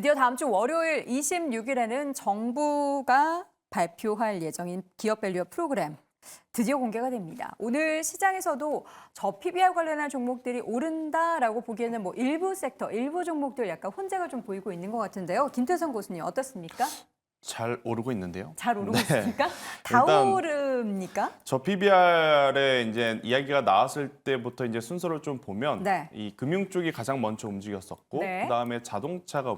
드디어 다음 주 월요일 26일에는 정부가 발표할 예정인 기업밸류 프로그램 드디어 공개가 됩니다. 오늘 시장에서도 저 PBR 관련한 종목들이 오른다라고 보기에는 뭐 일부 섹터, 일부 종목들 약간 혼재가 좀 보이고 있는 것 같은데요. 김태성 교수님 어떻습니까? 잘 오르고 있는데요. 잘 오르고 네. 있습니까? 다 일단 오릅니까? 저 PBR에 이제 이야기가 나왔을 때부터 이제 순서를 좀 보면 네. 이 금융 쪽이 가장 먼저 움직였었고 네. 그다음에 자동차가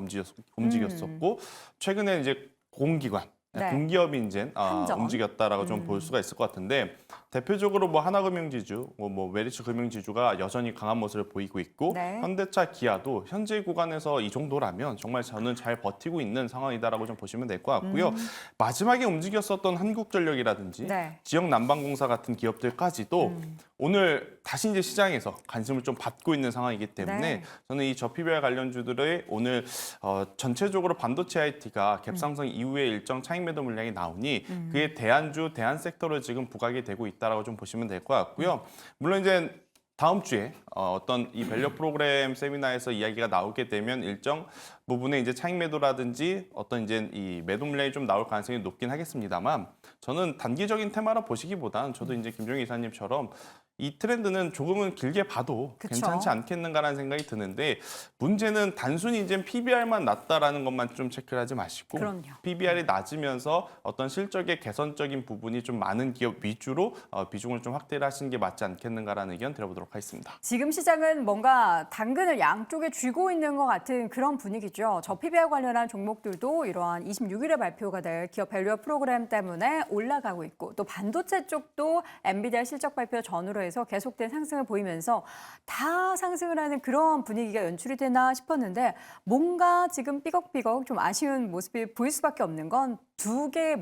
움직였었고 최근에 이제 공기관 네. 공기업이 이제 한전. 움직였다라고 좀 볼 수가 있을 것 같은데 대표적으로 뭐 하나금융지주, 뭐 메리츠 금융지주가 여전히 강한 모습을 보이고 있고 네. 현대차, 기아도 현재 구간에서 이 정도라면 정말 저는 잘 버티고 있는 상황이다라고 좀 보시면 될 것 같고요. 마지막에 움직였었던 한국전력이라든지 네. 지역난방공사 같은 기업들까지도 오늘 다시 이제 시장에서 관심을 좀 받고 있는 상황이기 때문에 네. 저는 이 저PBR 관련주들의 오늘 전체적으로 반도체 IT가 갭상승 이후에 일정 차익 매도 물량이 나오니 그의 대안주, 대안 섹터로 지금 부각이 되고 있다라고 좀 보시면 될 것 같고요. 물론 이제 다음 주에 어떤 이 밸류 프로그램 세미나에서 이야기가 나오게 되면 일정 부분의 이제 차익 매도라든지 어떤 이제 이 매도 물량이 좀 나올 가능성이 높긴 하겠습니다만 저는 단기적인 테마라 보시기보단 저도 이제 김종희 이사님처럼 이 트렌드는 조금은 길게 봐도 그쵸. 괜찮지 않겠는가라는 생각이 드는데 문제는 단순히 이제 PBR만 낮다라는 것만 좀 체크를 하지 마시고 그럼요. PBR이 낮으면서 어떤 실적의 개선적인 부분이 좀 많은 기업 위주로 비중을 좀 확대를 하시는 게 맞지 않겠는가라는 의견 드려보도록 하겠습니다. 지금 시장은 뭔가 당근을 양쪽에 쥐고 있는 것 같은 그런 분위기죠. 저 PBR 관련한 종목들도 이러한 26일에 발표가 될 기업 밸류 프로그램 때문에 올라가고 있고 또 반도체 쪽도 엔비디아 실적 발표 전후로 해서 계속된 상승을 보이면서 다 상승을 하는 그런 분위기가 연출이 되나 싶었는데 뭔가 지금 삐걱삐걱 좀 아쉬운 모습이 보일 수밖에 없는 건 두 개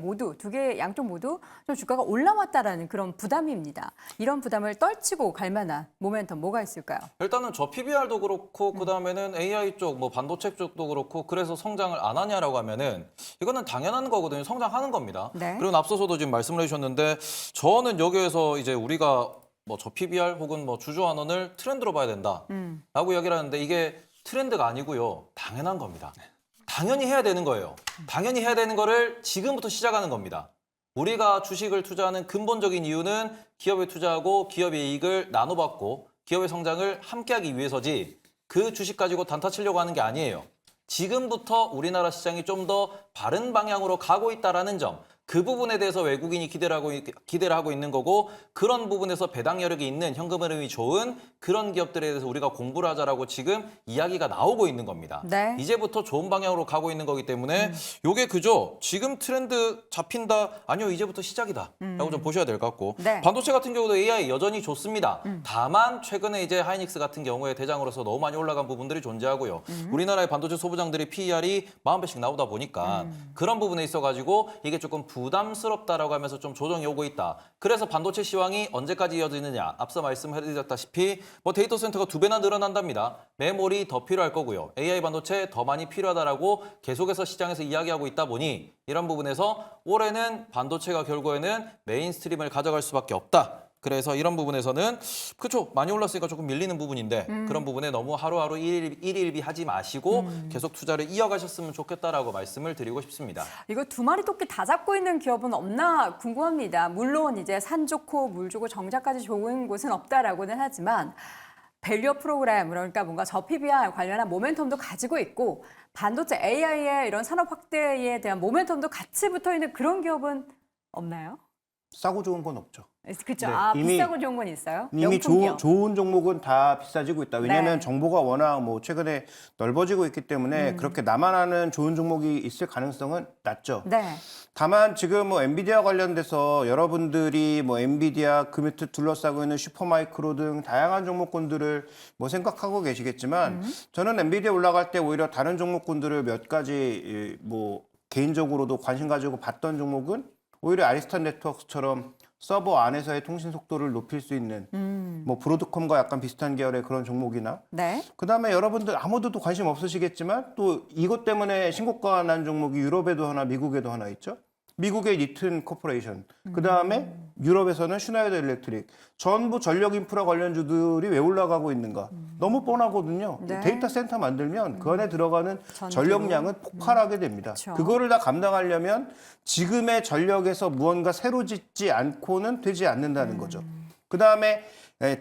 양쪽 모두 좀 주가가 올라왔다라는 그런 부담입니다. 이런 부담을 떨치고 갈 만한 모멘텀 뭐가 있을까요? 일단은 저 PBR도 그렇고 그다음에는 AI 쪽, 뭐 반도체 쪽도 그렇고 그래서 성장을 안 하냐라고 하면은 이거는 당연한 거거든요. 성장하는 겁니다. 네. 그리고 앞서서도 지금 말씀을 해주셨는데 저는 여기에서 이제 우리가 뭐 저 PBR 혹은 뭐 주주환원을 트렌드로 봐야 된다라고 이야기를 하는데 이게 트렌드가 아니고요. 당연한 겁니다. 당연히 해야 되는 거예요. 당연히 해야 되는 거를 지금부터 시작하는 겁니다. 우리가 주식을 투자하는 근본적인 이유는 기업에 투자하고 기업의 이익을 나눠받고 기업의 성장을 함께하기 위해서지 그 주식 가지고 단타 치려고 하는 게 아니에요. 지금부터 우리나라 시장이 좀 더 바른 방향으로 가고 있다는 점, 그 부분에 대해서 외국인이 기대를 하고 있는 거고 그런 부분에서 배당 여력이 있는 현금 흐름이 좋은 그런 기업들에 대해서 우리가 공부를 하자라고 지금 이야기가 나오고 있는 겁니다. 네. 이제부터 좋은 방향으로 가고 있는 거기 때문에 요게 그죠? 지금 트렌드 잡힌다? 아니요, 이제부터 시작이다 라고 좀 보셔야 될 것 같고 네. 반도체 같은 경우도 AI 여전히 좋습니다. 다만 최근에 이제 하이닉스 같은 경우에 대장으로서 너무 많이 올라간 부분들이 존재하고요. 우리나라의 반도체 소부장들이 PER이 40배씩 나오다 보니까 그런 부분에 있어가지고 이게 조금 부담스럽다라고 하면서 좀 조정이 오고 있다. 그래서 반도체 시황이 언제까지 이어지느냐. 앞서 말씀해드렸다시피 뭐 데이터 센터가 2배나 늘어난답니다. 메모리 더 필요할 거고요. AI 반도체 더 많이 필요하다라고 계속해서 시장에서 이야기하고 있다 보니 이런 부분에서 올해는 반도체가 결국에는 메인스트림을 가져갈 수밖에 없다. 그래서 이런 부분에서는 그렇죠. 많이 올랐으니까 조금 밀리는 부분인데 그런 부분에 너무 하루하루 일일비 하지 마시고 계속 투자를 이어가셨으면 좋겠다라고 말씀을 드리고 싶습니다. 이거 두 마리 토끼 다 잡고 있는 기업은 없나 궁금합니다. 물론 이제 산 좋고 물 좋고 정자까지 좋은 곳은 없다라고는 하지만 밸류 프로그램 그러니까 뭔가 저 PBR 관련한 모멘텀도 가지고 있고 반도체 AI의 이런 산업 확대에 대한 모멘텀도 같이 붙어 있는 그런 기업은 없나요? 싸고 좋은 건 없죠. 그렇죠. 네, 아, 이미- 비싸고 좋은 건 있어요. 이미 명품 기업. 좋은 종목은 다 비싸지고 있다. 왜냐하면 네. 정보가 워낙 뭐 최근에 넓어지고 있기 때문에 그렇게 나만 아는 좋은 종목이 있을 가능성은 낮죠. 네. 다만 지금 뭐 엔비디아 관련돼서 여러분들이 뭐 엔비디아 그 밑에 둘러싸고 있는 슈퍼마이크로 등 다양한 종목군들을 뭐 생각하고 계시겠지만 저는 엔비디아 올라갈 때 오히려 다른 종목군들을 몇 가지 뭐 개인적으로도 관심 가지고 봤던 종목은 오히려 아리스탄 네트워크처럼 서버 안에서의 통신 속도를 높일 수 있는 뭐 브로드컴과 약간 비슷한 계열의 그런 종목이나 네. 그다음에 여러분들 아무도 또 관심 없으시겠지만 또 이것 때문에 신고가 난 종목이 유럽에도 하나 미국에도 하나 있죠. 미국의 니튼 코퍼레이션, 그 다음에 유럽에서는 슈나이더 일렉트릭, 전부 전력 인프라 관련주들이 왜 올라가고 있는가? 너무 뻔하거든요. 네. 데이터 센터 만들면 그 안에 들어가는 전기료. 전력량은 폭발하게 됩니다. 그쵸. 그거를 다 감당하려면 지금의 전력에서 무언가 새로 짓지 않고는 되지 않는다는 거죠. 그 다음에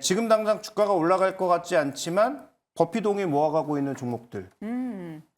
지금 당장 주가가 올라갈 것 같지 않지만 버피동이 모아가고 있는 종목들.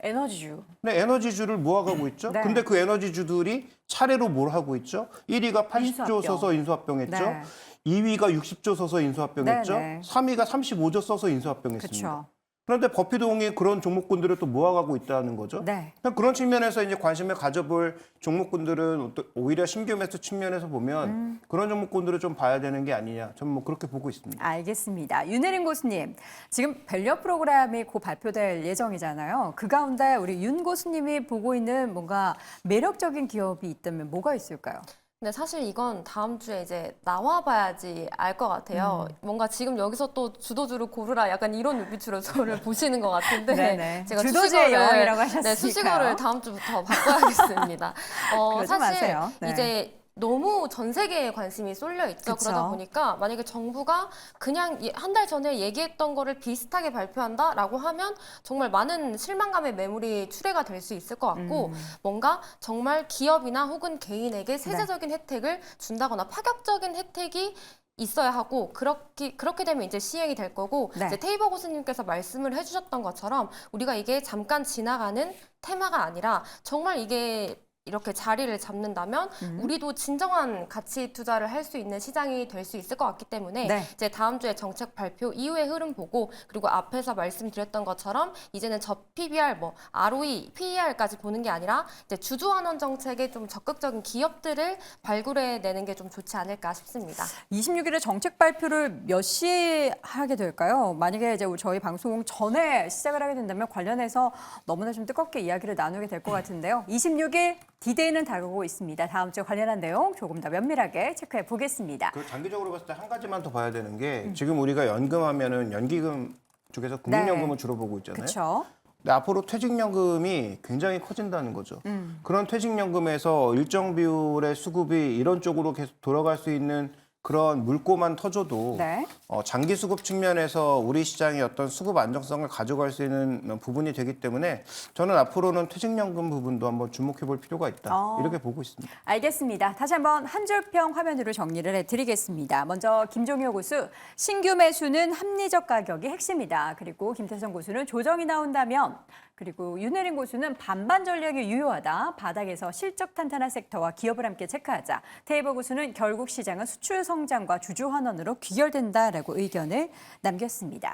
에너지주. 네, 에너지주를 모아가고 있죠. 네. 근데 그 에너지주들이 차례로 뭘 하고 있죠? 1위가 80조 인수합병. 써서 인수합병했죠. 네. 2위가 60조 써서 인수합병했죠. 네, 네. 3위가 35조 써서 인수합병했습니다. 그렇죠. 그런데 버피동이 그런 종목군들을 또 모아가고 있다는 거죠. 네. 그런 측면에서 이제 관심을 가져볼 종목군들은 오히려 신규 매수 측면에서 보면 그런 종목군들을 좀 봐야 되는 게 아니냐. 저는 뭐 그렇게 보고 있습니다. 알겠습니다. 윤혜린 고수님, 지금 밸류 프로그램이 곧 발표될 예정이잖아요. 그 가운데 우리 윤 고수님이 보고 있는 뭔가 매력적인 기업이 있다면 뭐가 있을까요? 근데 사실 이건 다음 주에 이제 나와봐야지 알 것 같아요. 뭔가 지금 여기서 또 주도주를 고르라 약간 이런 눈빛으로 저를 보시는 것 같은데 네네. 제가 주도주의 여왕이라고 네, 하셨으니까요. 수식어를 다음 주부터 바꿔야겠습니다. 그러지 사실 마세요. 네. 이제 너무 전 세계에 관심이 쏠려 있죠. 그쵸. 그러다 보니까 만약에 정부가 그냥 한 달 전에 얘기했던 거를 비슷하게 발표한다라고 하면 정말 많은 실망감의 매물이 출회가 될 수 있을 것 같고 뭔가 정말 기업이나 혹은 개인에게 세제적인 혜택을 준다거나 파격적인 혜택이 있어야 하고 그렇게 되면 이제 시행이 될 거고 네. 이제 테이버 고수님께서 말씀을 해주셨던 것처럼 우리가 이게 잠깐 지나가는 테마가 아니라 정말 이게 이렇게 자리를 잡는다면 우리도 진정한 가치 투자를 할 수 있는 시장이 될 수 있을 것 같기 때문에 네. 이제 다음 주에 정책 발표 이후의 흐름 보고 그리고 앞에서 말씀드렸던 것처럼 이제는 저 PBR, 뭐 ROE, PER까지 보는 게 아니라 이제 주주 환원 정책에 좀 적극적인 기업들을 발굴해내는 게 좀 좋지 않을까 싶습니다. 26일에 정책 발표를 몇 시에 하게 될까요? 만약에 이제 저희 방송 전에 시작을 하게 된다면 관련해서 너무나 좀 뜨겁게 이야기를 나누게 될 것 같은데요. 26일 D-Day는 다루고 있습니다. 다음 주에 관련한 내용 조금 더 면밀하게 체크해 보겠습니다. 그 장기적으로 봤을 때 한 가지만 더 봐야 되는 게 지금 우리가 연금하면은 연기금 쪽에서 국민연금을 주로 보고 있잖아요. 그렇죠. 근데 앞으로 퇴직연금이 굉장히 커진다는 거죠. 그런 퇴직연금에서 일정 비율의 수급이 이런 쪽으로 계속 돌아갈 수 있는 그런 물꼬만 터져도 네. 장기 수급 측면에서 우리 시장의 어떤 수급 안정성을 가져갈 수 있는 부분이 되기 때문에 저는 앞으로는 퇴직연금 부분도 한번 주목해 볼 필요가 있다. 이렇게 보고 있습니다. 알겠습니다. 다시 한번 한 줄평 화면으로 정리를 해드리겠습니다. 먼저 김종효 고수, 신규 매수는 합리적 가격이 핵심이다. 그리고 김태성 고수는 조정이 나온다면, 그리고 윤혜린 고수는 반반 전략이 유효하다. 바닥에서 실적 탄탄한 섹터와 기업을 함께 체크하자. 테이버 고수는 결국 시장은 수출 성장과 주주 환원으로 귀결된다라고 의견을 남겼습니다.